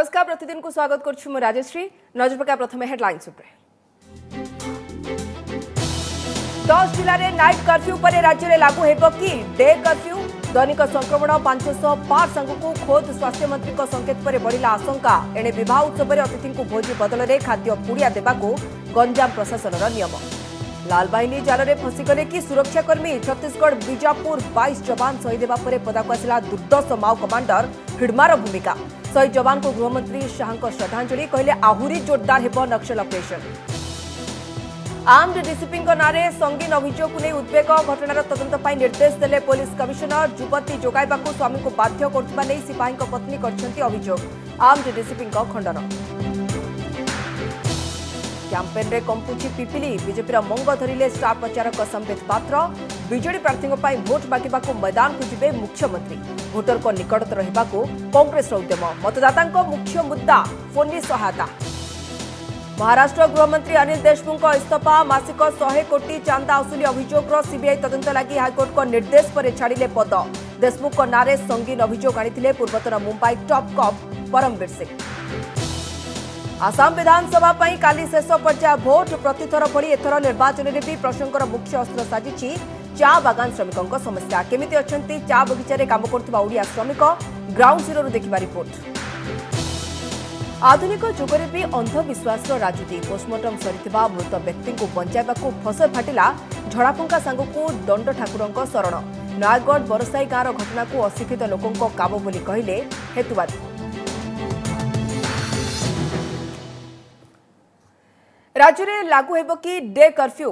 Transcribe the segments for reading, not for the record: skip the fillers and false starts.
नमस्कार प्रतिदिन को स्वागत करुछु राजश्री। नजर पका प्रथम हेडलाइंस उपरे 10 जिले में नाइट कर्फ्यू पर राज्य में लागू हेब कि डे कर्फ्यू। दैनिक संक्रमण 500 पार सांगू खोद स्वास्थ्य मंत्री संकेत पर बढ़ला आशंका। एणे विवाह उत्सव में अतिथि को भोजी बदल में खाद्य पुड़िया देवाक गंजाम प्रशासन नियम। लाल बाहिनी जाल में फसिगले कि सुरक्षाकर्मी। छत्तीसगढ़ बीजापुर 22 जवान शहीद होगा पर पदाक आसला दुर्दश माओ कमांडर हिडमार भूमिका। शहीद जवान को गृहमंत्री शाह श्रद्धांजलि कहले आहुरी जोरदार हेब नक्सल ऑपरेशन। आर्म्ड डीसीपी नारे संगीन अभियोग को नहीं उद्वेग। घटनार तदंत पर निर्देश देले पुलिस कमिशनर। युवती जोगाइबा स्वामी को बाध्य करथिबा नै सिपाही पत्नी करछंती अभियोग। आर्म्ड डीसीपी खंडन। कैंपेन रे कंपुची पिपिली। बीजेपी मंग धरिले स्टार प्रचारक संबित पात्र। बीजेडी प्रार्थी भोट मागिबाकू मैदान को जिबे मुख्यमंत्री। भोटर को निकटतर रहिबाकू कांग्रेस उद्यम। मतदाता मुख्य मुद्दा फोनी सहायता। महाराष्ट्र गृहमंत्री अनिल देशमुख इस्तीफा। मासिक 100 कोटी चांदा असुली अभियोग सीबीआई तदंत लगी हाईकोर्ट को निर्देश पर छाड़िले पद। देशमुख नारे संगीन अभियोग आनिथिले पूर्वतन मुंबई टॉप कप परमवीर सिंह। आसाम विधानसभा पर काली शेष पर्याय भोट। प्रतिथर भली एथर निर्वाचन में भी प्रश्नकर मुख्य अस्त्र साजिछि चा बागान श्रमिकों समस्या। केमिति अछंती चा बगीचारे काम करथिबा ओडिया श्रमिक। ग्राउंड जीरो देखिबा रिपोर्ट। आधुनिक जुगरे भी अंधविश्वास राजनीति। पोस्टमार्टम सरिथिबा मृत व्यक्ति को बंचाइबाकू फसर फाटिला झड़ाफुंका सांगू दंड ठाकुर शरण। नयागढ़ बरसाई गाँव घटना को अशिक्षित लोकों काबू बोली कहले हेतुवादी। राज्य में लागू हेब कि डे कर्फ्यू।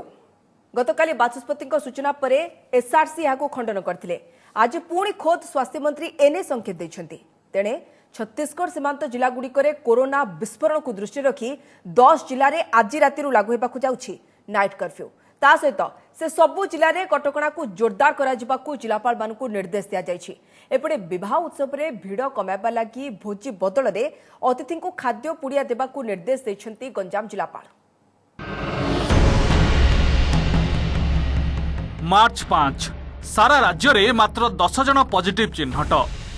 गतकाली बाचस्पति सूचना पर एसआरसी यह खंडन करथिले। आज पुणी खोद स्वास्थ्य मंत्री एने संकेत देछंती। तेणे छत्तीसगढ़ सीमांत जिला गुड़िकरे कोरोना विस्फोरण को दृष्टि रखी 10 जिले में आज राति लागू हेबाकू जाउछि नाइट कर्फ्यू। ता सहित से सबु जिले में कटकणा को जोरदार कराजिबाकू जिलापाल मानकू निर्देश दिया जायछि। एपटे विवाह उत्सव में भिड़ कमाइबा लागि भोजी बदल में अतिथि को खाद्य पुड़िया देबाकू निर्देश देछंती गंजाम जिलापाल। मार्च 5 सारा राज्य में मात्र 10 जन पॉजिटिव चिन्हट।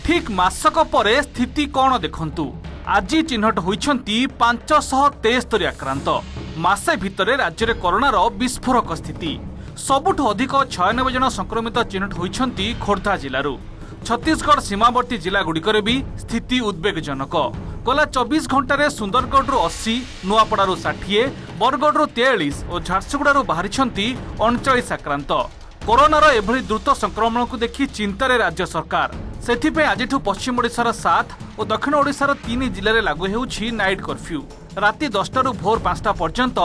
ठीक मासक परे स्थिति कौन देखंतु। आज चिन्हट होइछंती 573 आक्रांत। मासे भितरे राज्य में कोरोनार विस्फोरक स्थिति। सबुठ अधिक 96 जन संक्रमित चिन्हट होइछंती खोर्धा जिलू। छत्तीसगढ़ सीमावर्ती जिला गुड़िकरे भी स्थिति उद्वेगजनक। गला 24 घंटे सुंदरगढ़ 80, नुआपड़ारू 60, बरगढ़ 43 और झारसुगुड़ारू बाहरी 39 आक्रांत। कोरोनार एभली द्रुत संक्रमण को देखि चिंतार राज्य सरकार। सेथिपे आजिठु पश्चिम ओडिशार 7 और दक्षिण ओडिशार 3 जिले में लागू हेउछि नाइट कर्फ्यू। राति 10टारू भोर 5टा पर्यंत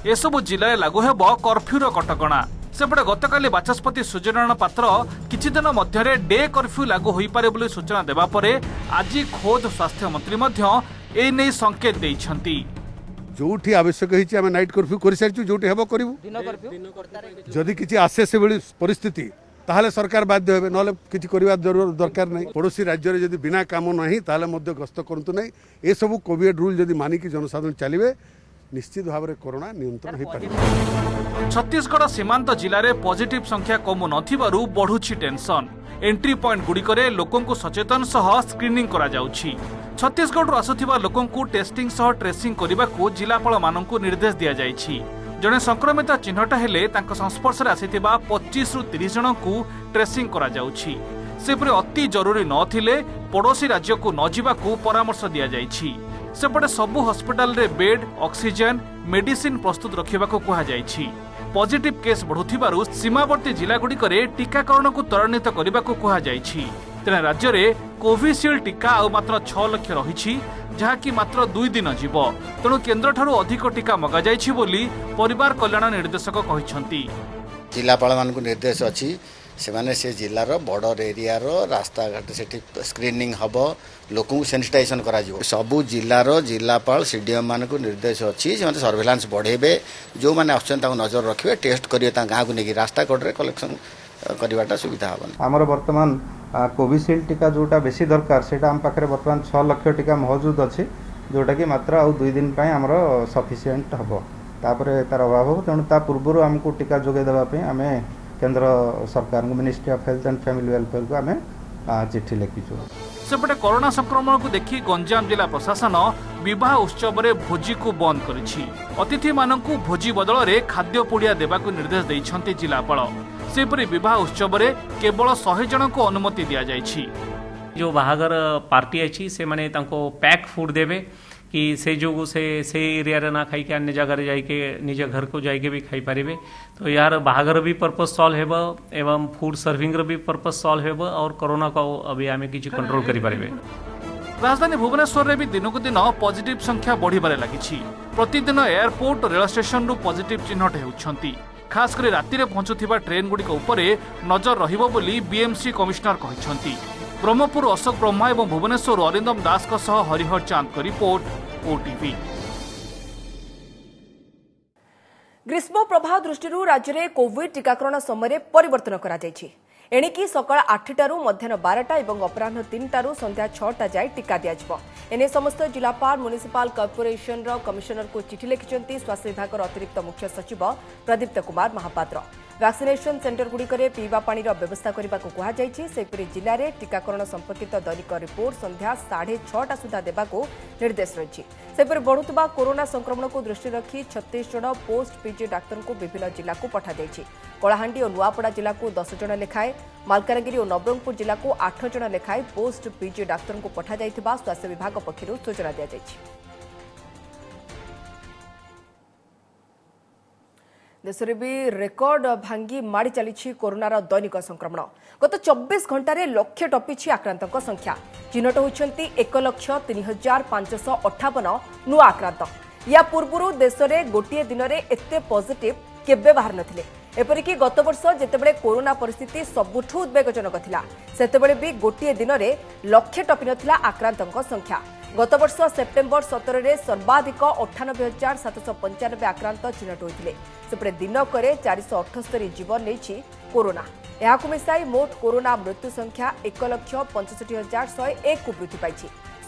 एसबु जिले में लागू हेब कर्फ्यूर कटकणा। सेपटे गतकाली बाचस्पति सूर्यनारायण पात्र किछि दिन मध्यरे डे कर्फ्यू लागू होई पारे बोली सूचना देबा परे आज खोद स्वास्थ्य मंत्री मध्य ए नै संकेत दैछंती। जोठी आवश्यक होइछि आमे नाइट कर्फ्यू करि सारिछु। जोठी हेबो करिवु। जदि किछि आसे से बड़ी परिस्थिति ताहले सरकार बाध्य हेबे। नले किछि करिवा दरकार नै। पड़ोसी राज्य रे जदि बिना काम नाही ताहले मध्य गस्त करंतु नै। ए सब कोविड रूल जदि मानि कि जनसाधारण चलिबे निश्चित भाव में कोरोना नियंत्रण हो पारे। छत्तीसगढ़ सीमांत जिले में पॉजिटिव संख्या कमु नथिबारु बढ़ुछि टेंशन। एंट्री पॉइंट गुड़िकरे लोकों को सचेतन सह स्क्रीनिंग करा जाउछि। छत्तीसगढ़ आसुथिबा लोकों को टेस्टिंग सह ट्रेसिंग करबाकू जिलापाल मानकू निर्देश दिया जाइछि। जने संक्रमित चिन्हट हेले तांका संस्पर्श रे आसिथिबा 25 रु 30 जन को ट्रेसिंग करा जाउछि। सेपरे अति जरूरी नथिले पड़ोसी राज्य को न जिबाकू परामर्श दिया जाइछि। सेपटे सबु हॉस्पिटल रे बेड, ऑक्सीजन, मेडिसिन प्रस्तुत रखिबाकू कहा जाइछि। पॉजिटिव केस बढ़ुथिबारु सीमावर्ती जिला गुड़िकरे टीकाकरण को त्वरान्वित करबाकू कहा जाइछि। तेणे राज्य रे कोविशील्ड टीका आ मात्र 6 लाख रहिछि, जहाँकि मात्र 2 दिन जीव। तेणु केन्द्र ठारू अधिक टीका मगा जाइछि बोली परिवार कल्याण निर्देशक कहिसंती। जिलापाल मानकू निर्देश अछि सेमाने से जिलार बॉर्डर एरिया रो रास्ता घाट सेठी स्क्रीनिंग हबो। लोकू सेनिटाइजेशन करा जिवो। सबु जिलार जिलापाल सीडीएम मानकू निर्देश अछि सेमाने सर्वेलेंस बढ़ेबे। जो माने आछन ता नजर रखिबे, टेस्ट करिवे ता गाँ को नेकी रास्ता कोड रे कलेक्शन करिवाटा सुविधा हबन। हमर वर्तमान कोविशील्ड टीका जोटा बेसी दरकार सेटा हम पाखरे वर्तमान 6 लाख टीका मौजूद अछि, जोटा कि मात्र आ 2 दिन पय हमर सफिशिएंट हबो। तापरे तार अभाव हो तेणु ता पूर्व हमको टीका जोगे देबा पे हमें केंद्र सरकार ministry of health and family welfare को आम चिट्ठी लिखिचु। सेपटे कोरोना संक्रमण को देखि गंजाम जिला प्रशासन विवाह उत्सव में भोजी को बंद करिछि। अतिथि मानकु भोजी बदल रे खाद्य पुड़िया देबाकु निर्देश दैछन्ति जिलापाल। सेपरि विवाह उत्सव में केवल 100 जन को अनुमति दिया जाइछि। जो बाहागर पार्टी अच्छी से माने तांको पैक फूड देवे कि से जो से एरिया रे ना खाई के अन्य जगह जाके निज घर को जाके भी खाई पारे। तो यार बाहागर भी पर्पज सॉल्व हेबो एवं फूड सर्विंग भी पर्पज सॉल्व हेबो और कोरोना को अभी आमे किछि कंट्रोल करि पारे। राजधानी भुवनेश्वर में भी दिनकु दिन पॉजिटिव संख्या बढ़िबारे लागिछि। प्रतिदिन एयरपोर्ट रेल स्टेशन रु पॉजिटिव चिन्हट हेउछन्ति। खास कर राति रे पहुंचुथिबा ट्रेन गुडी उपरे नजर रहिबो बोली बीएमसी कमिश्नर कहिसन्ति। ब्रह्मपुर अशोक ब्रह्मा और भुवनेश्वर अरिंदम दास हरिहर चांद को रिपोर्ट ओटीवी। ग्रीष्म प्रभाव दृष्टि राज्य में कोविड टीकाकरण समय परिवर्तन करा जायछि। एणिकी सकाळ 8टारू मध्याह्न 12टा और अपराह्न 3टारू संध्या 6टा जाए टीका दिया। एने समस्त जिलापाल म्युनिसिपल कॉर्पोरेशन कमिशनर को चिठी लिखिछन्ति स्वास्थ्य विभाग अतिरिक्त मुख्य सचिव प्रदीप्त कुमार महापात्र। वैक्सीनेशन सेंटर गुड़िकरे पीवा पानीर व्यवस्था करने को कहुଯାଇଛି। सेपरि जिले में टीकाकरण संपर्कित दैनिक रिपोर्ट संध्या 6:30 सुधा देवाक निर्देश रही। सेपरि बढ़ुवा कोरोना संक्रमण को दृष्टि रखी 36 जन पोस्ट पीजी डाक्तर को विभिन्न जिला को पठाई। कलाहांडी और नुआपड़ा जिला को 10 जन लेखाएं, मालकानगिरी और नवरंगपुर जिला को 8 जन लेखाएं पोस्ट पीजी डाक्तर को पठाई स्वास्थ्य विभाग पक्षर सूचना दी जायछि। देश में भी रेकर्ड भांगी माड़ी चली कोरोनार दैनिक संक्रमण। गत 24 घंटे लक्ष्य टपिछि आक्रांतों संख्या। चिन्हट होती 1,03,558 नुआ आक्रांत। या पूर्व देश में गोटे दिन में एते पॉजिटिव केबे बाहर नथिले। एपरिक गत वर्ष जितेबाला कोरोना परिस्थिति सबुठू उद्वेगजनक थिला सेतेबेले भी गोटे दिन में लक्ष्य टपी नथिला आक्रांतों संख्या। गत वर्ष सेप्टेम्बर 17 में सर्वाधिक 98,795 आक्रांत चिन्हट होते। सेपटे दिनक 478 जीवन नहीं कोरोना। यह मिसाई मोट कोरोना मृत्यु संख्या 1,65,101 को वृद्धि पाई।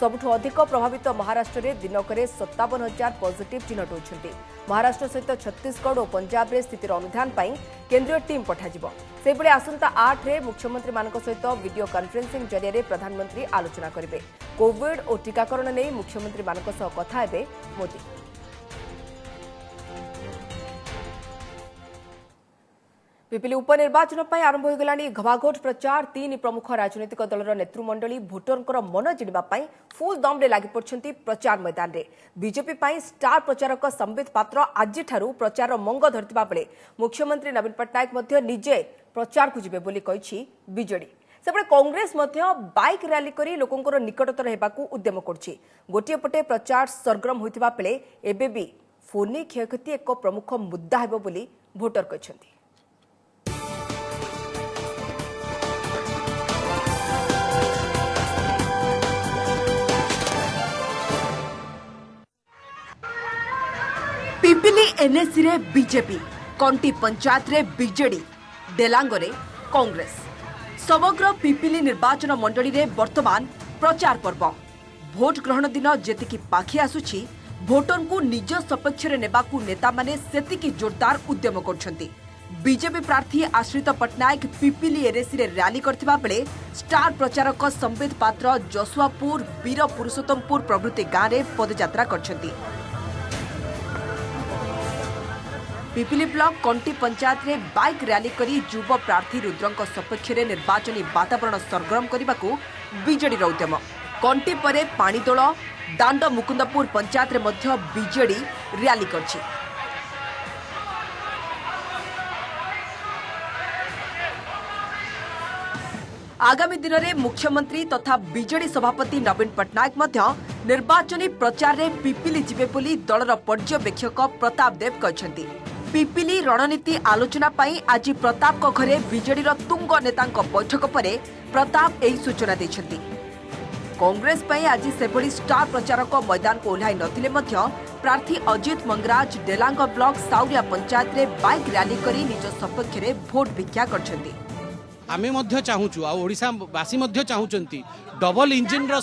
सबुठू अधिक प्रभावित महाराष्ट्र में दिनक 57,000 पॉजिटिव चिन्हट होती। महाराष्ट्र सहित छत्तीसगढ़ और पंजाब में स्थितिर अनुधान पर केंद्रीय टीम पठाଯିବ। सेबळे आसंता 8 रे मुख्यमंत्री मानक सहित वीडियो कॉन्फ्रेंसिंग जरिए प्रधानमंत्री आलोचना करेंगे। कोविड और टीकाकरण नहीं मुख्यमंत्री मानक सह कथा हेबे मोदी। पिपिली उपनिर्वाचन पर आरंभ हो गलानी घमाघोट प्रचार। 3 प्रमुख राजनीतिक दलर नेतृमंडली भोटरंकर मन जिणिबा पई फुल दम रे लागि पड़छंती प्रचार मैदान रे। बीजेपी पई स्टार प्रचारक संबित पात्र आज ठारू प्रचार मंग धरतिबा बेले मुख्यमंत्री नवीन पट्टनायक मध्य निजे प्रचार को जिबे बोली कहिछि बीजेडी। सेपटे कांग्रेस मध्य बाइक रैली करी लोकंकर निकटतर हेबाकू उद्यम करछि। गोटिए पटे प्रचार सरगरम होइतिबा बेले एबे भी फोनी क्षयक्षति एक प्रमुख मुद्दा हेबो बोली भोटर कहछंती। पिपिली एनएसी रे बीजेपी, कंटी पंचायत रे बीजेडी, डेलांगरे कांग्रेस। समग्र पिपिली निर्वाचन मंडली रे वर्तमान प्रचार पर्व। भोट ग्रहण दिन जेतिकी पाखी आसुछि भोटर को निज सपक्ष रे नेबाकू नेता माने सेतिकी जोरदार उद्यम करछंती। बीजेपी प्रार्थी आश्रित पट्टनायक पिपिली एनएसी रे रैली करथिबा बेले स्टार प्रचारक संबित पात्र जसुआपुर, वीर पुरुषोत्तमपुर प्रभृति गाँव रे पदयात्रा करछंती। पिपिली ब्लॉक कंटी पंचायत रे बाइक रैली करी युव प्रार्थी रुद्रंक सपक्ष रे निर्वाचनी वातावरण सरगरम करने बीजेडी उद्यम। कंटी परे पाणीदोल, दांड मुकुंदपुर पंचायत रे मध्य बीजेडी रैली करछि। आगामी दिन में मुख्यमंत्री तथा बीजेडी सभापति नवीन पट्टनायक मध्य निर्वाचनी प्रचार रे पिपिली जिबे बोली दलर पर्यवेक्षक प्रताप देव कहछंती। पिपिली रणनीति आलोचना पाई आज प्रताप को घरे बीजेडी तुंग नेतांक बैठक पर प्रताप यही सूचना देछंती। कांग्रेस पई आज सेभली स्टार प्रचारक मैदान को ओह्लाई नथिले मध्य प्रार्थी अजित मंगराज डेलांग ब्लॉक साउरिया पंचायत रे बाइक रैली करी निज सपक्ष रे भोट भिक्षा करछंती। आमे मध्य चाहूचु आ ओडिशा वासी मध्य चाहूचंती डबल इंजिन रो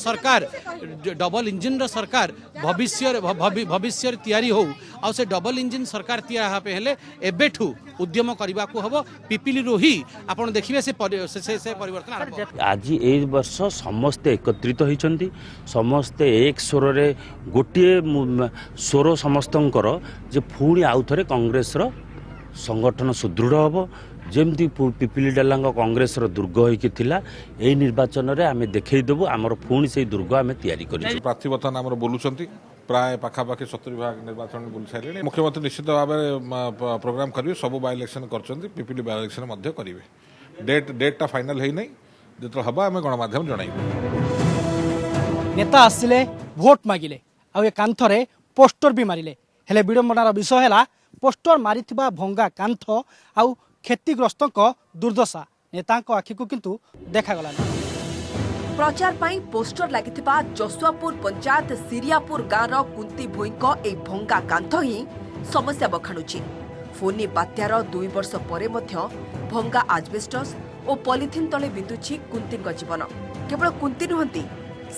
सरकार भविष्य तैयारी हो आ से डबल इंजिन सरकार तैयार हेले एबेठू उद्यम करने को हम पिपिली ही आप देखिए से परिवर्तन। आज ए वर्ष समस्ते एकत्रित होती समस्ते एक स्वर रे गोटे स्वर समस्तंकर जे पुणी आउ थे कांग्रेस संगठन सुदृढ़ हम जमती पिपिली डाला कांग्रेस दुर्ग होता यही निर्वाचन में आम देखईदेबू आमर पुणी से दुर्ग आम तैयारी कर प्रार्थी बर्तमान आम बोलुंट प्राय पखापाखि 70 भाग निर्वाचन बुली सारे मुख्यमंत्री निश्चित भाव में प्रोग्राम करेंगे सब बाय इलेक्शन कर पिपिली बाय इलेक्शन करेंगे डेटा फाइनाल है नहीं जो हम आम गणमाध्यम जन नेता आसिले भोट मागिले आ कांथरे पोस्टर भी मारिले हेले विडंबनार विषय है पोस्टर मारिथिबा भंगा कांथ आउ क्षतिग्रस्त दुर्दशा नेता आखि को किंतु देखागला। प्रचार पाई पोस्टर लागिथिबा जसुआपुर पंचायत सिरियापुर गाँव कुंती भोई ए भंगा कांथ ही समस्या बखाणुची। फोनी बात्यार 2 वर्ष परे मध्य भंगा आजबेस्टस और पॉलिथिन तले बिंदुची कुंती जीवन। केवल कुंती नुहंती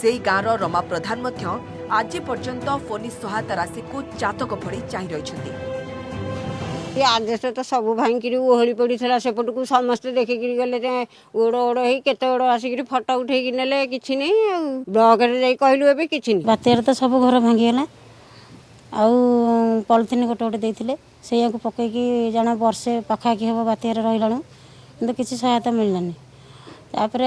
सेई गाँव रमा प्रधान मध्य आज पर्यंत फोनी सहायता राशि को चातक भरी चाहि रहिछंती। आदेश तो सब भाई ओहली पड़ा सेपट को समस्ते देखिक गले ओड़ ओड़ होते ओड़ आसिक फटो उठे ने कि नहीं ब्लॉक कहलु ए कि बात्यार तो सब घर भांगीगला पॉलिथिन गोटे गोटे देते से पकईकि जाना वर्षे पाखापाखि हम बात्यार रही कि किसी सहायता मिललानी तापर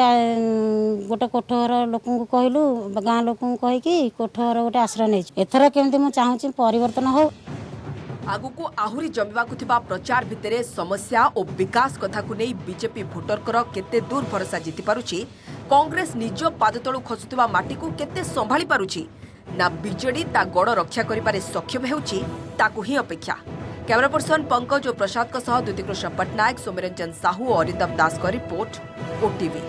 गोटे कोठघर लोक कहलु गाँ लोक कहीकि कोठघर गोटे आश्रय नहीं एथर केमती मुझे चाहूँगी परिवर्तन हो आगु को आहुरी जमिबाकु थिबा प्रचार भितरे समस्या और विकास कथा को नहीं बीजेपी भोटरकर केते दूर भरोसा जीति पारुछि कांग्रेस निज पादतळु खसुथिबा माटी को केते संभाली पारुछि ना बीजेडी ता गड़ रक्षा करिपारे सक्षम हेउछि ताकु ही अपेक्षा। कैमरा पर्सन पंकज और प्रसाद का सह द्युतिकृष्ण पटनायक सोमरंजन साहू और अरिंदम दास का रिपोर्ट ओटीवी।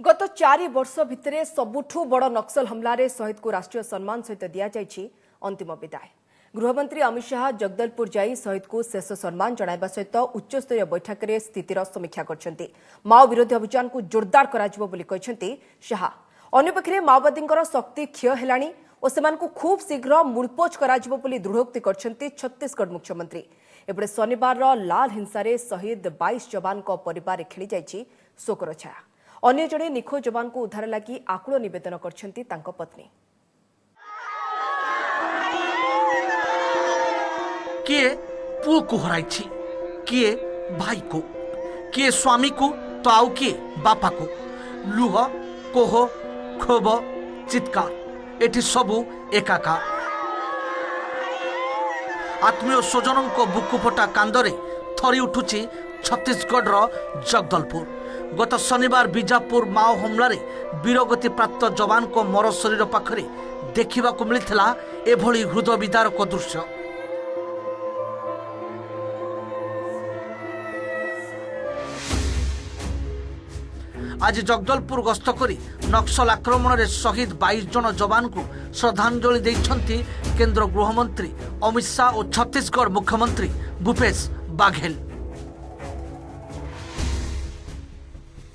गत 4 वर्ष भितरे सबुठू बड़ नक्सल हमलारे शहीद को राष्ट्रीय सम्मान सहित दिया जाइछि अंतिम विदाय। गृहमंत्री अमित शाह जगदलपुर जाई शहीद को शेष सम्मान जणाइबा सहित उच्चस्तरीय बैठक में स्थितिर समीक्षा करछन्ति। माओ विरोधी अभियान को जोरदार कराजिबो बोली कहछन्ति शाह। अन्यपक्षे माओवादींकर शक्ति क्षय हेलाणी और सेमानकु खूब शीघ्र मूलपोच कराजिबो बोली दृढ़ोक्ति करछन्ति छत्तीसगढ़ मुख्यमंत्री। एपटे शनिवार लाल हिंसारे शहीद 22 जवान को परिवार खेली जाइछि शोकर छाया। अन्य जड़े निखोज जवान को उद्धार लगी आकुल निवेदन करछन्ति तांको पत्नी। किए पुओ को हराइछि किए भाई को किए स्वामी को तो आउ किए बापा को लुह कोह क्षोभ चित्कार एठी सबु एकाकार आत्मीय स्वजन को बुकुफटा कांदरे थरी उठुछि छत्तीसगढ़ जगदलपुर। गत शनिवार बीजापुर माओ हमलारे वीरगति प्राप्त जवान को मर शरीर पाखरे देखा मिलता एभली हृदय विदारक दृश्य। आज जगदलपुर गस्त करी नक्सल आक्रमण में शहीद 22 जन जवान को श्रद्धांजलि देइछन्ति केंद्र गृहमंत्री अमित शाह और छत्तीसगढ़ मुख्यमंत्री भूपेश बाघेल।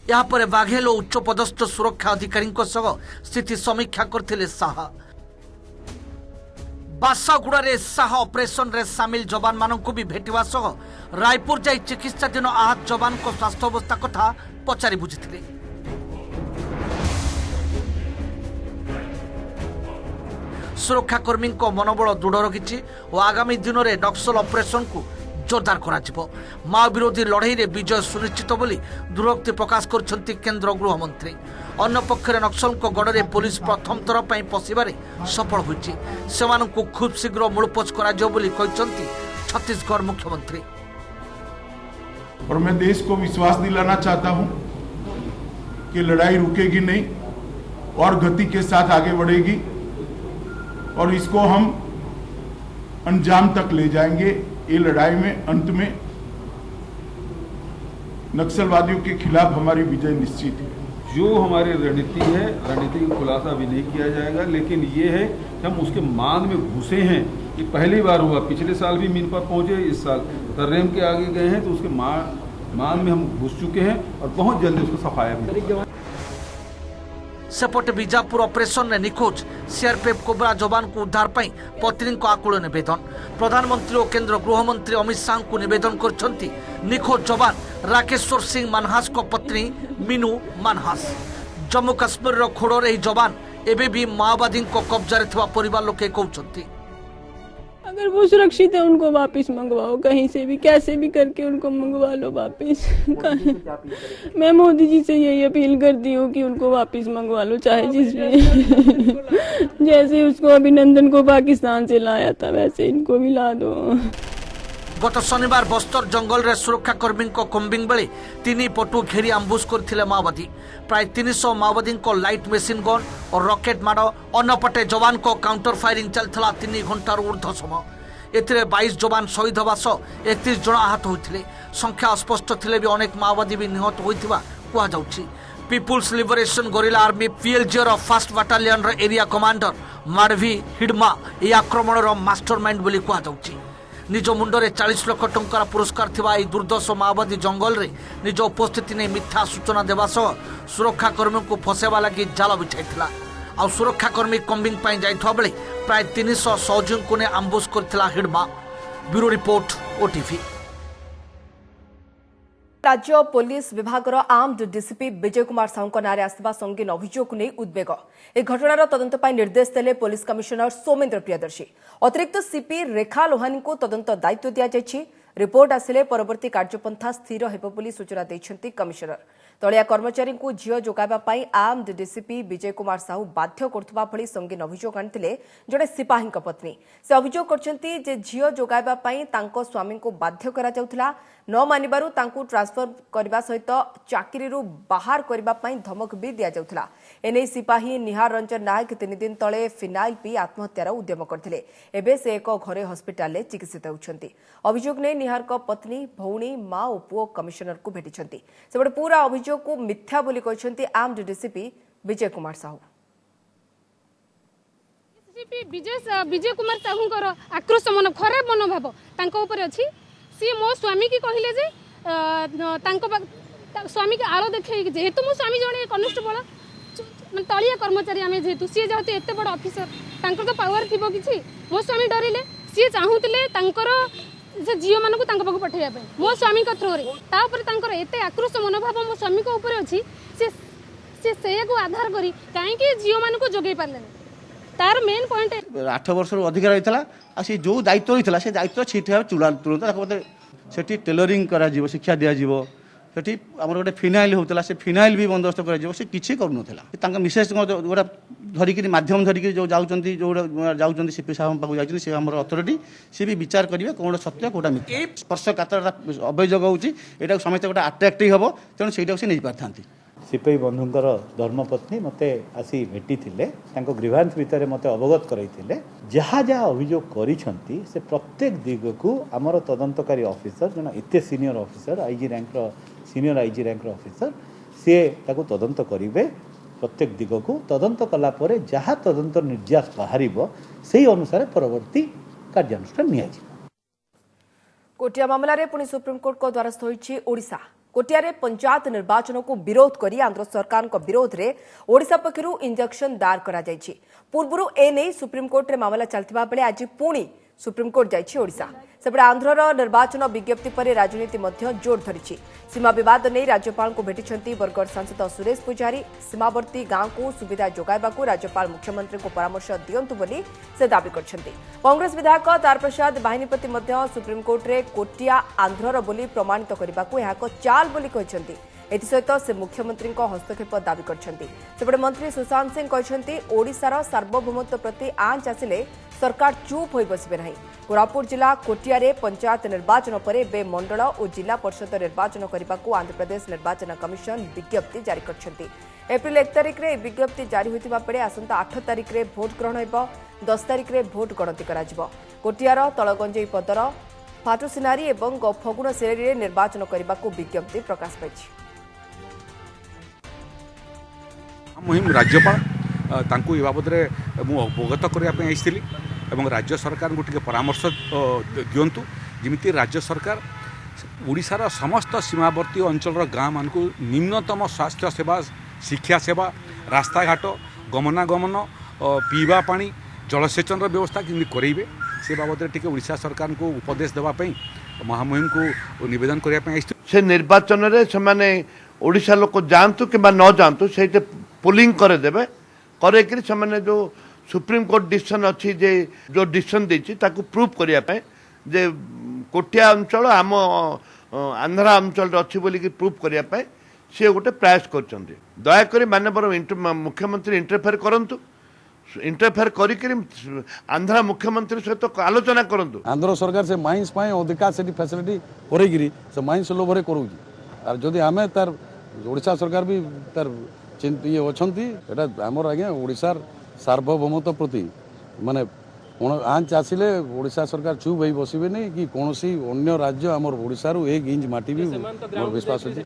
यहाँ पर बाघेल और उच्च पदस्थ सुरक्षा अधिकारी स्थिति समीक्षा करथिले शाह। बासागुड़ा शाह ऑपरेशन रे सामिल जवान मानक भी भेटिवा सह रायपुर जाई चिकित्साधीन आहत जवान को स्वास्थ्य अवस्था कथा पचारि बुझिथिले। सुरक्षाकर्मी मनोबल दृढ़ रखी और आगामी दिन में नक्सल ऑपरेशन को जोरदार करा माओ विरोधी लड़ई में विजय सुनिश्चित बोली दृढ़ोक्ति प्रकाश करछन्ति केंद्र गृहमंत्री। अन्य पक्षरे नक्सल गड़ में पुलिस प्रथम थर पर पशिबारे सफल होइछि सेमानंकु खूब शीघ्र मूलपोच कराजियो बोली कहछन्ति छत्तीसगढ़ मुख्यमंत्री। और मैं देश को विश्वास दिलाना चाहता हूं कि लड़ाई रुकेगी नहीं और गति के साथ आगे बढ़ेगी और इसको हम अंजाम तक ले जाएंगे। ये लड़ाई में अंत में नक्सलवादियों के खिलाफ हमारी विजय निश्चित है। जो हमारी रणनीति है, रणनीति का खुलासा अभी नहीं किया जाएगा, लेकिन ये है कि हम उसके मान में घुसे हैं। ये पहली बार हुआ, पिछले साल भी मीन पर पहुंचे, इस साल तर्रेम के आगे गए हैं, तो उसके मांग में हम घुस चुके हैं और बहुत जल्दी उसको सफाया भी। सेपटे बीजापुर ऑपरेशन ने निखोज सीआरपीएफ कोबरा जवान को उद्धार पाई पत्नी को आकुल निवेदन। प्रधानमंत्री और केंद्र गृहमंत्री अमित शाह को निवेदन करछंती निखोज जवान राकेश्वर सिंह मानहास को पत्नी मीनू मानहास। जम्मू काश्मीर खोड़र यह जवान एबे भी माओवादी को कब्जा थिबा परिवार लोके कहउछंती। अगर वो सुरक्षित है उनको वापस मंगवाओ, कहीं से भी कैसे भी करके उनको मंगवा लो वापस। मैं मोदी जी से यही अपील करती हूँ कि उनको वापस मंगवा लो, चाहे जिस भी जैसे उसको अभिनंदन को पाकिस्तान से लाया था वैसे इनको भी ला दो। गत शनिवार बस्तर जंगल रे सुरक्षाकर्मी कम्बिंग बेले 3 पटु घेरी आम्बुश करथिले माओवादी। प्राय 300 माओवादी को लाइट मेसिन गन और रॉकेट माड़ अन्यपटे जवान को काउंटर फायरिंग चलता 3 घंटार ऊर्ध्व समय। एथिरे 22 जवान शहीद होगा सह 31 जन आहत होते। संख्या अस्पष्ट थिले भी अनेक माओवादी भी निहत होइथिबा कुआ जाउछि। People's liberation guerrilla army PLG रो फर्स्ट बाटालियन रो एरिया कमांडर माडवी हिडमा ए आक्रमण रो मास्टरमाइंड बोली कुआ जाउछि। निज मुंडरे 40 लाख टंकार पुरस्कार थिबा ए दुर्दश माओवादी जंगल रे निज उपस्थिति ने मिथ्या सूचना देवा सह सुरक्षाकर्मी को फसेवा लगी जाल बिछाइथिला। आ सुरक्षाकर्मी कम्बिंग पाई जाइथवा बेले प्राय 300 सहयोगी को ने आम्बुश करथिला हिडमा। Bureau report OTV. राज्य पुलिस विभाग आर्म्ड डीसीपी विजय कुमार साहू नारे आसवा संगीन अभियोग को नहीं उद्वेग। ए घटनार तदंत निर्देश देले पुलिस कमिशनर सोमेन्द्र प्रियदर्शी। अतिरिक्त सीपी रेखा लोहानी को तदंत दायित्व दिया जायछि। रिपोर्ट आसिले परवर्ती कार्यपंथा स्थिर हेबो बोली सूचना दैछन्ति कमिशनर। तलिया कर्मचारी को झील जोगाइबा पई आर्म्ड डीसीपी विजय कुमार साहू बाध्य करथुबा भली संगीन अभियोग आनिथिले जड़े सिपाही पत्नी। से अभियोग करछन्ति जे झील जोगाइबा पई तांको स्वामी को बाध्य करा जाउथला। न मानिबारु तांकु ट्रांसफर करबा सहित चाकरीरू बाहर करबा पई धमक भी दिया जाउथला। एने सिपाही निहार रंजन नायक 3 दिन तले फिनाइल पी आत्महत्यार उद्यम करथिले। एबे से एक घरे हॉस्पिटल रे चिकित्सित होउछन्ति। अभियोग ने निहार को पत्नी भौणी मां और पुओ कमिशनर को भेटिछन्ति। सेबडे पूरा अभियोग को मिथ्या बोली कहछन्ति आर्म्ड डीसीपी विजय कुमार साहू। विजय कुमार साहूंकर आक्रोश मन खराब मनोभाव तांको ऊपर अछि। सी मो स्वामी की कहले जे स्वामी के आलो देखे जेहेतु मो स्वामी जने कनिष्ठबल तलिया कर्मचारी आमे जेहेतु सी जेहेतु एते बड़ ऑफिसर तांकर तो पावर थिबो किछि। मो स्वामी डरिले सी चाहूतिले तांकर से झील मान को तांको पाखु पठेया पे मो स्वामी का थ्रो रे तापर तांकर एते आक्रोश मनोभाव मो स्वामी को ऊपर अछि। से को आधार करी काहे कि झील मान को जोगै पारले तार मेन पॉइंट 8 वर्ष अधिकार रही से जो दायित्व रही से दायित्व ठीक भाव तुरंत से टेलरिंग करा शिक्षा दिज्व से आम गोटे फिनाइल होता से फिनाइल भी बंदोबस्त कर किसी करूला मिसेस गोटा धरिकी माध्यम धरिकी जो जाऊँगी जो जाऊँगी सीपी साहब पाक जाती सी आम अथॉरिटी सी भी विचार करेंगे कौन सत्य कौटा मिथ्या स्पर्शकातर अभियोग होती यहाँ समस्त गोटे अट्राक्टिव हम तेणु से नहीं पारि था। सिपाही बंधुंकर धर्मपत्नी मते आसी भेटी थिले तांको ग्रीवांस भितर मते अवगत करैथिले जहाँ जहाँ अभियोग करिसंती से प्रत्येक दिग को आमर तदंतकारी ऑफिसर जना एते सीनियर ऑफिसर आईजी रैंक रो सीनियर आईजी रैंक रो ऑफिसर से ताको तदंत करिवे। प्रत्येक दिग को तदंत कला परे जहाँ तदंत निर्यास बाहरिबो सेही अनुसार परवर्ती कार्यानुष्ठान नियाजिबो। कोटिया मामला रे पुणी सुप्रीमकोर्ट को द्वारस्थ होइछि ओडिशा। कोटिया रे पंचायत निर्वाचन को विरोध करी आंध्र सरकार को विरोध रे ओडिशा पक्षरु इंजेक्शन दायर करा जायछि। पूर्वरु ए नै सुप्रीमकोर्ट रे मामला चलतिबा बेले आज पुणी सुप्रीमकोर्ट जायछि ओडिशा। सेबडे आंध्रर निर्वाचन विज्ञप्ति पर राजनीति मध्य जोर धरिछि। सीमा विवाद नै राज्यपाल को भेटिछन्ति बरगढ़ सांसद सुरेश पुजारी। सीमावर्ती गांव को सुविधा जोगाइबाकू राज्यपाल मुख्यमंत्री को परामर्श दियंतु बोली से दाबी करछन्ति। कांग्रेस विधायक तार प्रसाद बाहिनीपति मध्य सुप्रीमकोर्ट रे कोटिया आंध्रर बोली प्रमाणित करबाकू यहाँ को चाल बोली कहछन्ति। एथिसहित से मुख्यमंत्री हस्तक्षेप दाबी करछन्ति। सेबडे मंत्री सुशांत सिंह कहछन्ति ओडिशार सार्वभौमत्व प्रति आंच आसिले सरकार चुप होई बसिबे नहीं। कोरापुट जिला कोटिया रे पंचायत निर्वाचन पर बे मंडल और जिला परिषद निर्वाचन करने आंध्र प्रदेश निर्वाचन कमिशन विज्ञप्ति जारी करछन्ति। एप्रिल 1 तारिख रे विज्ञप्ति जारी होइतिबा परे आसंता 8 तारिख रे भोट ग्रहण हेबो। 10 तारिख रे भोट गणति कराजिबो। कोटियार तळगंजई पदर फाटुसिनारी एवं फगुण सेरी रे निर्वाचन करने विज्ञप्ति प्रकाश पाइछि। मुहिम राज्यपाल तांकु ए बाबद मु अवगत करने आईली और राज्य सरकार को टे परामर्श दिंतु जमी राज्य सरकार ओडिशार समस्त सीमावर्ती अंचल गाँ मान निम्नतम स्वास्थ्य सेवा शिक्षा सेवा रास्ताघाट गमनागमन पीवा पानी जलसेचन व्यवस्था कि करेंगे से बाबद टी ओडिशा सरकार को उपदेश देवाई महामुहिम को निवेदन करने से निर्वाचन रे से माने ओडिशा लोक जातु कि न जातु से पोलिंग करदेवे कर जो सुप्रीम कोर्ट डिसीजन अच्छी जे जो डिसीजन देती प्रूव करने जे कोटिया अंचल आम आंध्रा अंचल अच्छी बोलिकी प्रूव करने सी गोटे प्रयास कर दयाकोरी माननीय मुख्यमंत्री इंटरफेयर करंतु इंटरफेयर करी आंध्रा मुख्यमंत्री सहित आलोचना करंतु। आंध्र सरकार से माइंस अधिका से फैसिलिटी करेगी से माइंस लोभर करूँ और जदि आम तार ओडिशा सरकार भी तार ये अच्छा आमर आज्ञा ओडिशार सार्वभौमत्व प्रति माने आंच आसिले ओडिशा सरकार चुप हो बसबे नहीं कि कौन अन्य राज्य आमर ओडिशारू 1 इंच माटी भी मोर विश्वास अछि।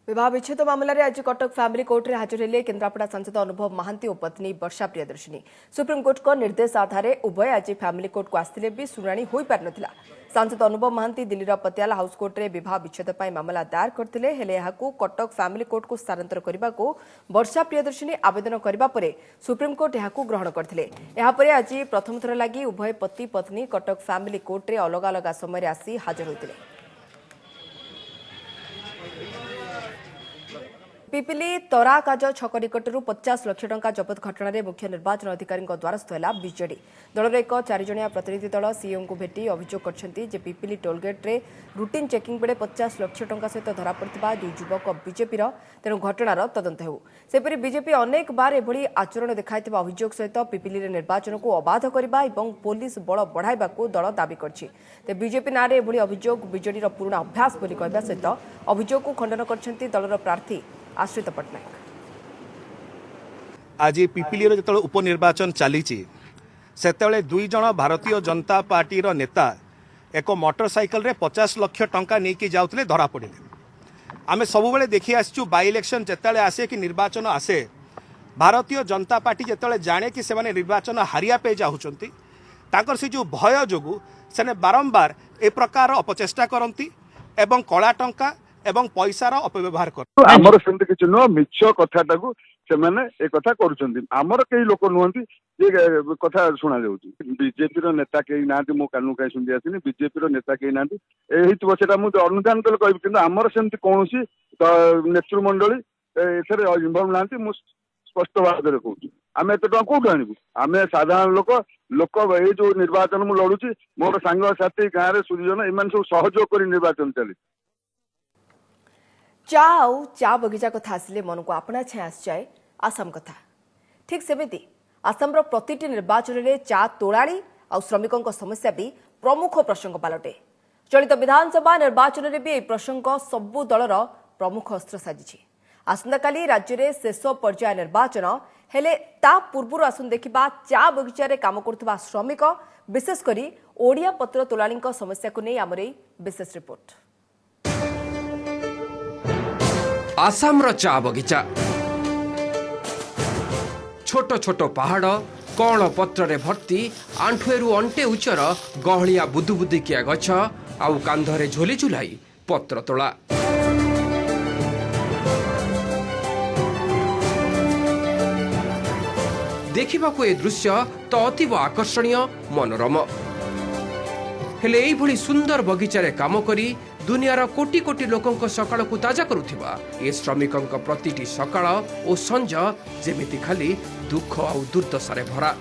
विवाह विच्छेद मामलें आज कटक फैमिली कोर्ट में हाजिर हेले केन्द्रापड़ा सांसद अनुभव महांती और पत्नी वर्षा प्रियदर्शिनी। सुप्रीमकोर्ट को निर्देश आधार उभय आज फैमिली कोर्ट को आसते भी शुणाणी हो पार ना। सांसद अनुभव महांती दिल्लीर पटियाला हाउस कोर्ट में विवाह विच्छेद मामला दायर करते हेले कटक फैमिली कोर्ट को स्थानांतर करने को वर्षा प्रियदर्शिनी आवेदन करने पर सुप्रीमकोर्ट यह ग्रहण करते। आज प्रथम थर लगी उभय पति पत्नी कटक फैमिली कोर्ट में अलग अलग समय आसी हाजर होते। पिपिली तराकाज छक निकटर 50 लाख टंका जबत घटना में मुख्य निर्वाचन अधिकारी द्वारस्थ है बीजेडी। दलर एक 4 जणिया प्रतिनिधि दल सीएम को भेटी अभियोग कर पिपिली टोलगेट रे रुटीन चेकिंग बेले 50 लाख टंका सहित धरा पड़ता 2 युवक बीजेपी तेणु घटनार तदंत हो। सेपरि बीजेपी अनेक बार एभली आचरण देखाई अभियोग सहित पिपिली निर्वाचन को अबाध करने और पुलिस बल बढ़ाइबा दल दाबी कर बीजेपी नारे एभली अभियोग बीजेडी पुराना अभ्यास बोली कहवा सहित अभियोग को खंडन कर दलर प्रार्थी आश्रित पट्टनायक। आज पिपिली जो उपनिर्वाचन चली से 2 जन भारतीय जनता पार्टी नेता एक मोटरसाइकल रे 50 लाख टंका नहीं जाऊे धरा पड़े। आम सब देखी आसचु बाई इलेक्शन जिते आसे कि निर्वाचन आसे भारतीय जनता पार्टी जिते जाने कि से निर्वाचन हारिया पे चाहती से जो भय जो से बारंबार ए प्रकार अपचेष्टा करती एवं कला टंका एवं पैसार अपव्यवहार कर आमर सेमती किछि न मिछ कथाटा को से माने ए कथा करूछन्ती आमर कई लोक नुहंती ये कथा सुना जाउची बीजेपी रो नेता कई नांती मो कानू कई सुंदी आसिनी बीजेपी रो नेता कई नांती एही तो सेटा मु अनुदान तल कहबी किंतु आमर सेमती कोनोसी नेतृ मंडली एथरे इन्वॉल्व नांती मु स्पष्ट बात रे कहूची आमे एते टका कोठु आनिबु आमे साधारण लोक ए जो निर्वाचन मु लडुची मोर सांग साथी गां रे सुजन इमान सब सहयोग करी निर्वाचन चली। चा आउ चा बगीचा कथा आसिले मन को आपणा छे आस जाए आसाम कथा। ठीक सेमिति आसामर प्रतिटी निर्वाचन में चा तोड़ाणी और श्रमिकों समस्या भी प्रमुख प्रसंग पालटे। चलित विधानसभा निर्वाचन में भी यह प्रसंग सबु दलर प्रमुख अस्त्र साजिछि। आसंताकाली राज्य में शेष पर्याय निर्वाचन हेले ता पूर्व आसन देखा चा बगीचा रे काम करुवा श्रमिक विशेषकर ओडिया पत्र तोड़ाणी समस्या को नहीं आमर विशेष रिपोर्ट। आसामर चा बगीचा छोट छोट पहाड़ कौन पत्र भर्ती आंठुएरु अंटे उच्चर गहलिया बुदुबुदिकिया गछ आउ कांधरे झोली झुलाई पत्र तोला। देखिबाकू ए दृश्य तो अतीव आकर्षणीय मनोरम हेले एई भली सुंदर बगीचारे काम करी दुनियार कोटी कोटी लोकंक सकाळ को ताजा करुथिबा ए श्रमिकंक प्रतिटी सकाळ ओ संज जेमिति खाली दुख आ दुर्दशारे भरा।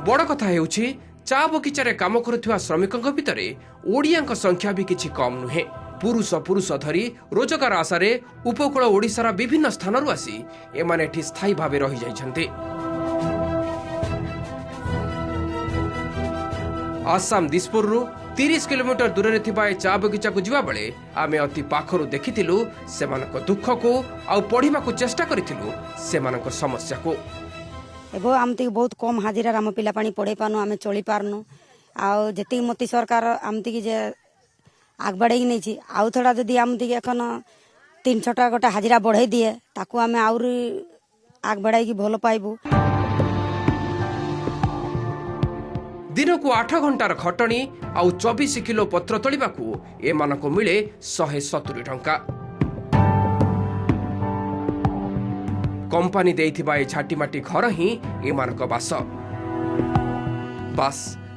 बड़ कथा हेउछि चा बगीचारे काम करुथिबा श्रमिकंक भितरे ओडियाक संख्या भी किछि कम नुहे। पुरुष धरी रोजगार आशारे उपकूल ओडिशार विभिन्न स्थानरू आसी एमाने एठी स्थायी भावे रहि जाइछन्ते। आसाम दिसपुरु 30 किलोमीटर दूर रे थिबा ए चा बगीचा को जिबा बेले आमे अति पाखरु देखिथिलु सेमानक दुख को आ पढिबा को चेष्टा करिथिलु सेमानक समस्या को। एगो आमती बहुत कम हाजिरा राम पिला पानी पढ़े पानु आमे चली पारनु आ जेती मोती सरकार आमती की जे आगबाड़े नहीं छी आउ थोड़ा जदि आमती एखन 300 टाका गोटे हाजिरा बढ़ाई दिए ताकू आमे आउरी आगबाड़ाई की भलो पाइबु। दिन को 8 घंटार खटणी आउ 24 किलो पत्र तोलिबा को एमानको मिले 170 टंका। कंपनी देइथिबा ए छाटीमाटी घर ही एमानको बास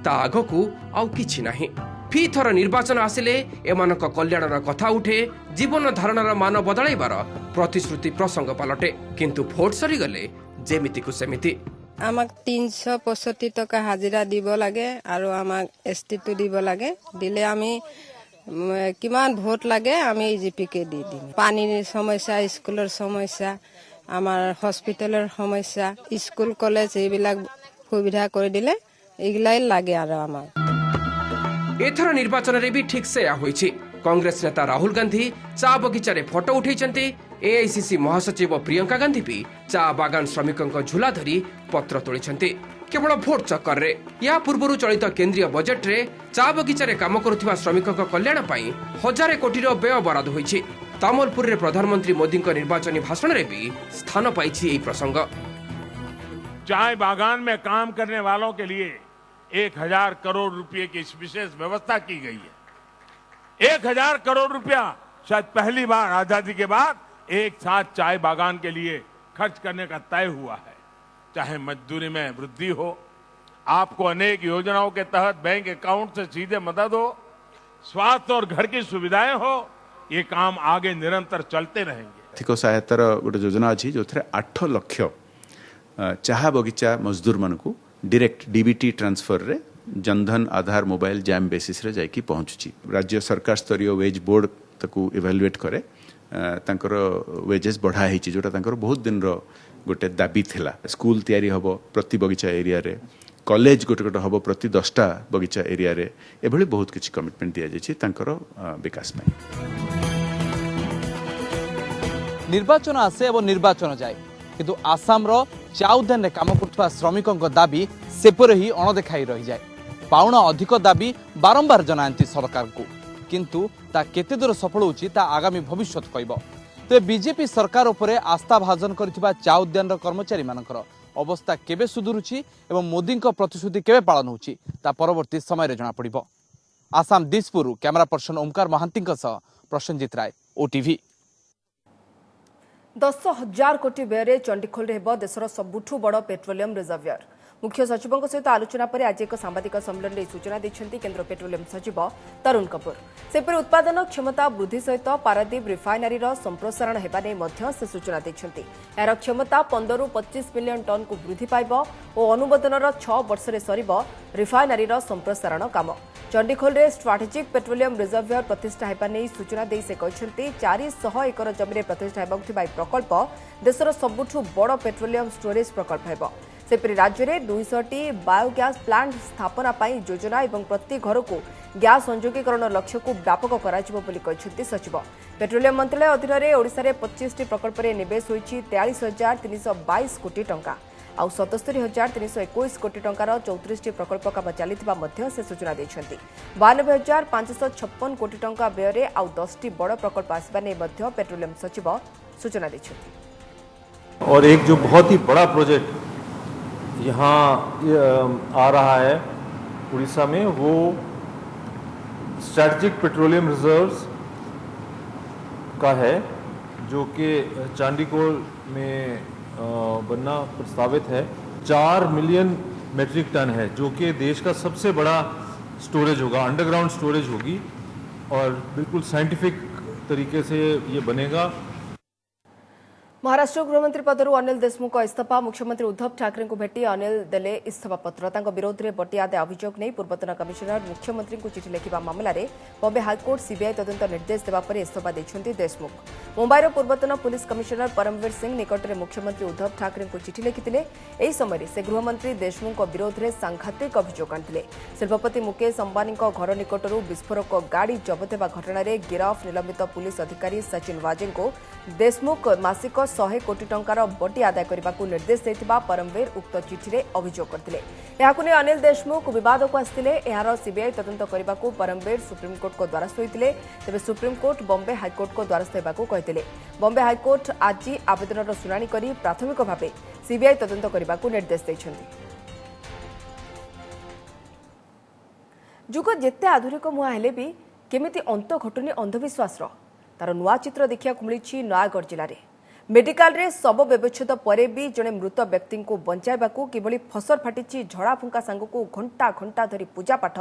ता आगकू आउ किछि नाही। फी थर निर्वाचन आसिले एमानक कल्याणर कथा उठे, जीवन धारणर मान बदलाइबार प्रतिश्रुति प्रसंग पलटे, किंतु भोट सरीगले जेमिति को सेमिति। আমাক 365 টকা হাজিৰা দিব লাগে আৰু আমাক এসটি দিব লাগে। দিলে আমি কিমান ভোট লাগে আমি জিপিকে দি দিম। পানীৰ সমস্যা, স্কুলৰ সমস্যা, আমাৰ হস্পিটেলৰ সমস্যা, স্কুল কলেজ এইবিলাক সুবিধা কৰি দিলে এইগিলাই লাগে আৰু আমাক। एथर निर्वाचन रे भी ठीक से होईछि। कांग्रेस नेता राहुल गांधी चा बगीचा रे फोटो उठैछन्ति। एआईसीसी महासचिव प्रियंका गांधी भी चा बागान श्रमिकों झुला धरी पत्र तोलिछन्ति केवल भोट चक्कर रे। या पूर्व चलित केंद्रीय बजेट रे चा बगीचा रे काम करुथिबा श्रमिकों कल्याण पई 1000 कोटी व्यय बराद होईछि। तामलपुर रे प्रधानमंत्री मोदी निर्वाचनी भाषण रे भी स्थान पाइछि एई प्रसंग। चाय बागान में काम करने वालों के लिए 1000 करोड़ रुपए की विशेष व्यवस्था की गई है। 1000 करोड़ रुपया शायद पहली बार आजादी के बाद एक साथ चाय बागान के लिए खर्च करने का तय हुआ है। चाहे मजदूरी में वृद्धि हो, आपको अनेक योजनाओं के तहत बैंक अकाउंट से सीधे मदद हो, स्वास्थ्य और घर की सुविधाएं हो, ये काम आगे निरंतर चलते रहेंगे। आर्थिक सहायतार गोटे योजना अच्छी जो 8 लाख चाह बगीचा मजदूर मानू डायरेक्ट डीबीटी ट्रांसफर रे Jan Dhan Aadhaar mobile jam basis रे जाइकी पहुंचुची। राज्य सरकार स्तरीय वेज बोर्ड ताकू इवैल्यूएट करे तांकर वेजेस बढ़ा हेची जोटा तांकर बहुत दिन रो गोटे दाबी थिला। स्कूल तैयारी हबो प्रति बगीचा एरिया रे, कॉलेज गोटे गोटे हबो प्रति 10टा बगीचा एरिया रे। एभली बहुत किछि कमिटमेंट दिया जायछि तांकर विकास पई। निर्वाचन आसे एवं निर्वाचन जाए, किंतु आसाम रो चा उद्यान काम करुवा श्रमिकों दाबी सेपरे ही अणदेखाई रही जाए। पाउणा अधिक दाबी बारंबार जनाती सरकार को, किंतु ता केते दूर सफल होची ता आगामी भविष्य कहब। तो बीजेपी सरकार उपरे आस्था भाजन करथिबा चा उद्यान कर्मचारी मानकर अवस्था केबे सुधुरुची एवं मोदी प्रतिश्रुति केबे पालन होची ता परवर्ती समय रे जना पड़िबो। आसाम दिसपुर कैमरा पर्सन ओमकार महांती प्रसन्नजित राय, ओटीवी। 10,000 कोटी व्यय चंडीखोल देशर सबुठू बड़ पेट्रोलियम रिजर्वियर। मुख्य सचिवों सहित आलोचना पर आज एक सांबादिक सम्मेलन में सूचना देते केंद्र पेट्रोलियम सचिव तरुण कपूर। सेपरि उत्पादन क्षमता वृद्धि सहित पारादीप रिफाइनारी संप्रसारण होने से सूचना देते। यार क्षमता 15 ରୁ 25 मिलियन टन को वृद्धि पाइब और अनुमोदन 6 वर्ष सरिब रिफाइनारी संप्रसारण काम। चंडीखोल में स्ट्राटेजिक पेट्रोलियम रिजर्वियर प्रतिष्ठा होने सूचना दे से कहते 400 एकर जमी प्रतिष्ठा होगा प्रकल्प देशर सबुठू बड़ पेट्रोलियम स्टोरेज प्रकल्प होब। सेपरि राज्य में 200टी बायोगैस प्लांट स्थापना योजना और प्रति घर को गैस संयोगीकरण लक्ष्य को व्यापक कर सचिव। पेट्रोलियम मंत्रालय अधीन में ओडिशा रे 25टी प्रकल्प में निवेश होईछि 43,322 कोटी टंका आउ 77,321 कोटी टंकार 34टी प्रकल्प काम चलिथिबा मध्य से सूचना देछन्ति। 92,556 कोटी टंका व्यय आउ 10टी बड़ प्रकल्प आसबा नै मध्य पेट्रोलियम सचिव सूचना देछन्ति। और एक जो बहुत ही बड़ा प्रोजेक्ट यहाँ आ रहा है उड़ीसा में, वो स्ट्रैटेजिक पेट्रोलियम रिजर्व्स का है, जो कि चांडीकोल में बनना प्रस्तावित है। 4 मिलियन मेट्रिक टन है, जो कि देश का सबसे बड़ा स्टोरेज होगा, अंडरग्राउंड स्टोरेज होगी और बिल्कुल साइंटिफिक तरीके से ये बनेगा। महाराष्ट्र गृहमंत्री पदरू अनिल देशमुख इस्तीफा। मुख्यमंत्री उद्धव ठाकरे को भेटी अनिल देले इस्तीफा पत्र। विरोध में बटी आदाय अभियोग नहीं पूर्वतन कमिशनर मुख्यमंत्री को चिठी लिखा मामलें बॉम्बे हाईकोर्ट सीबीआई तदंत निर्देश देवा पर इस्तीफा देते देशमुख। मुंबईर पूर्वतन पुलिस कमिशनर परमवीर सिंह निकट में मुख्यमंत्री उद्धव ठाकरे को चिठी लिखिते। यह समय से गृहमंत्री देशमुख विरोध में सांघातिक अभियोग आनिथिले। शिल्पपति मुकेश अंबानी घर निकटू विस्फोरक गाड़ी जबत होगा घटना गिरफ निलंबित पुलिस अधिकारी सचिन वाजे को देशमुख मासिक 100 कोटी टंकार बटी आदाय करने को निर्देश देथिबा परमवीर उक्त चिठी में अभियोग करथिले। एहाकु ने अनिल देशमुख विवाद को आसिथिले। एहार सीबीआई तदंत करने को परमवीर सुप्रीमकोर्ट को द्वारस्थ होइतिले। तेबे सुप्रीमकोर्ट बॉम्बे हाईकोर्ट को द्वारस्थ होबाकू कहिथिले। बॉम्बे हाईकोर्ट आज आवेदन शुणाणी करी प्राथमिक भाव सीबीआई तदंत करने को निर्देश दैछन्ति। जुग जेते आधुनिक मुआ हेले भी केमिति अंत घटुनी अंधविश्वास तार नुआ चित्र देखा मिली नयागढ़ जिले में मेडिकल रे शव व्यवच्छेद पर भी जड़े मृत व्यक्ति को बचाइबा किभली फसर फाटी झड़ा फुंका सांग को घंटा घंटा धरी पूजा पाठ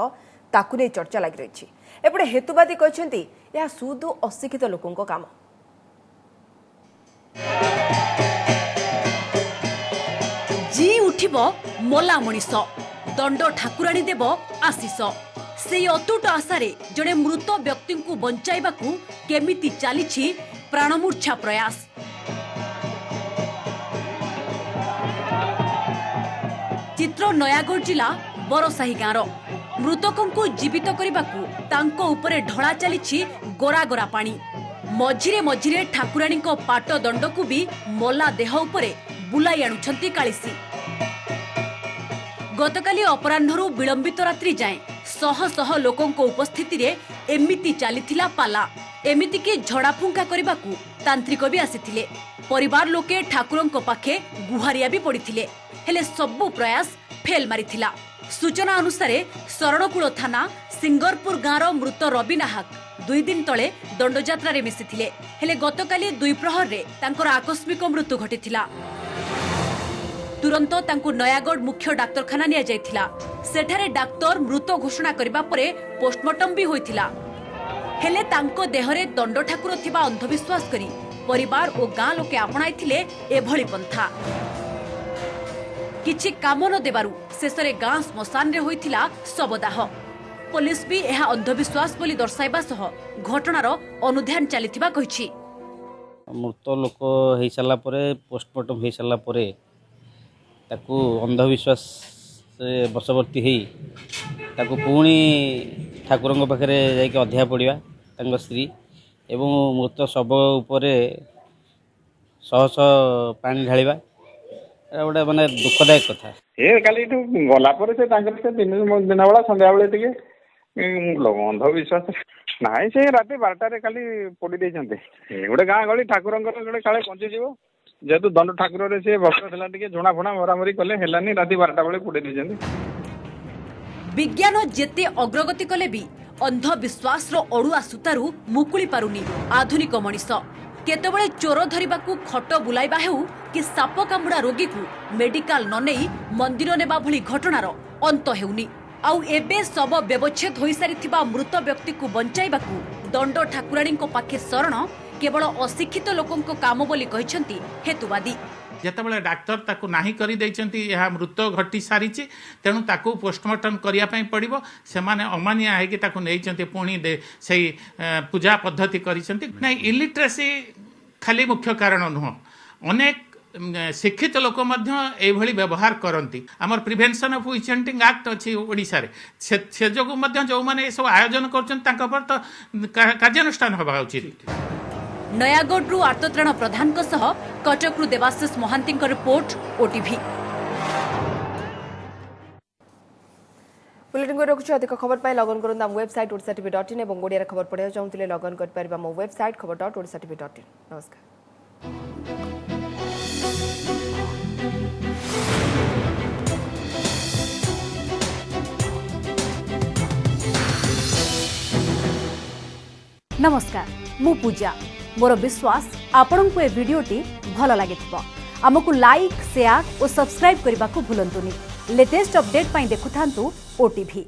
ताकू नहीं चर्चा लगी रही एपटे हेतुवादी कहते यह सुदू अशिक्षित लोकों काम। जी उठिबो मोला मनीष दंड ठाकुराणी देव आशीष से अतुट आशारे जड़े मृत व्यक्ति को बचाइबा केमिति चली प्राणमूर्छा प्रयास। चित्र नयागढ़ जिला बरसाही गाँव मृतकों को जीवित करने ढला चली गोरा गोरा पानी मझिरे मझिरे ठाकुराणी पाट दंड को भी मला देह उपरे बुलाई आणुछंती कालिसी। गतकाली अपराह्नरू विलंबित रात्रि जाए शह शह लोकों उपस्थिति रे एमिति चलीथिला पाला एमिति कि झड़ा फुंका करने को तांत्रिक भी आसीथिले। परिवार लोके ठाकुरंको पाखे गुहारिया भी पड़िथिले हेले सबु प्रयास फेल मारिथिला। सूचना अनुसार शरणकूल थाना सिंगरपुर गाँव मृत रवि नाहक 2 दिन तले दंडयात्रा रे मिसिथिले हेले गतकाली 2 प्रहर रे तांकर आकस्मिक मृत्यु घटिथिला। तुरंत तांकु नयागढ़ मुख्य डाक्तरखाना निया जायथिला। सेठारे डाक्तर मृत घोषणा करिबा परे पोस्टमार्टम भी होइथिला हेले तांको देहरे दंड ठाकुर थिबा अंधविश्वास करी परिवार और गाँ लोके आपणाइथिले एभଳି पंथा। किछि काम न देबारु शेषरे गाँ श्मशान रे होइथिला शवदाह। पुलिस भी यह अंधविश्वास बोली दर्शाइबा सह घटनार अनुध्यान चलिथिबा कहिछि। मृत लोक हो सारा पोस्टमार्टम हो सारा ताकू अंधविश्वास से बशवर्ती हो पुणी ठाकुर पाखे जाकि अध्याय पड़ा स्त्री एवं मृत शव उपर शह शह पानी ढालिबा गोटे माने दुखदायक कथा। ये काली गला से दिन बेला संध्या बेले अंधविश्वास ना से रात 12 खाली पोड़ी गोटे गाँ गली ठाकुर काले पहुंचीज जेहेतु दंड ठाकुर से भक्त थे झुणा फुणा मरामरी कले हेलानी रात 12 बेले पोड़ी देछन्ते। विज्ञान जेते अग्रगति कले भी अंधविश्वास रो अड़ुआ सूतारू मुकुली पारुनी आधुनिक मनीष। केतबळे चोर धरिबाकू खट बुलाइबा हेउ कि साप कामुड़ा रोगी को मेडिकल न नहीं मंदिर नेबा भली घटनार अंत हेउनी। आउ एबे सब व्यवच्छेद होई सारिथिबा मृत व्यक्ति को बचाइबाकू दंड ठाकुराणी पाखे शरण केवल अशिक्षित लोकों काम बोली कहिसंती हेतुवादी। जेतेबेले डाक्तर ताकू नाही करि दैचंती यह मृत घटी सारी तेणु ताकू पोस्टमार्टम करिया पई पड़िबो से माने अमानिया है कि ताकू नेइचंती पुणी सेही पूजा पद्धति करिसंती नै। इलिटरेसी खाली मुख्य कारण नुह अनेक शिक्षित लोक एभली व्यवहार करती। आमर प्रिवेंशन ऑफ विचेंटिंग एक्ट अच्छी ओडिशा रे से जो जो माने सब आयोजन कर तो कार्यानुष्ठान होगा उचित। नयागढ़ आर्तत्राण प्रधान Cuttack Debashish Mohanty report OTV. Bulletin को रखुछु अधिक खबर पाई लगन करन हम वेबसाइट odisatv.in एवं ओडिया खबर पढे चाहूतिले लगन कर परबा मो वेबसाइट खबर.odisatv.in। नमस्कार। नमस्कार मु पूजा मोर विश्वास आपण को ए वीडियोटी भल लगे आमको लाइक शेयर और सब्सक्राइब करने को भूलंतुनी। लेटेस्ट अपडेट पाई देखुथांतु ओटीवी।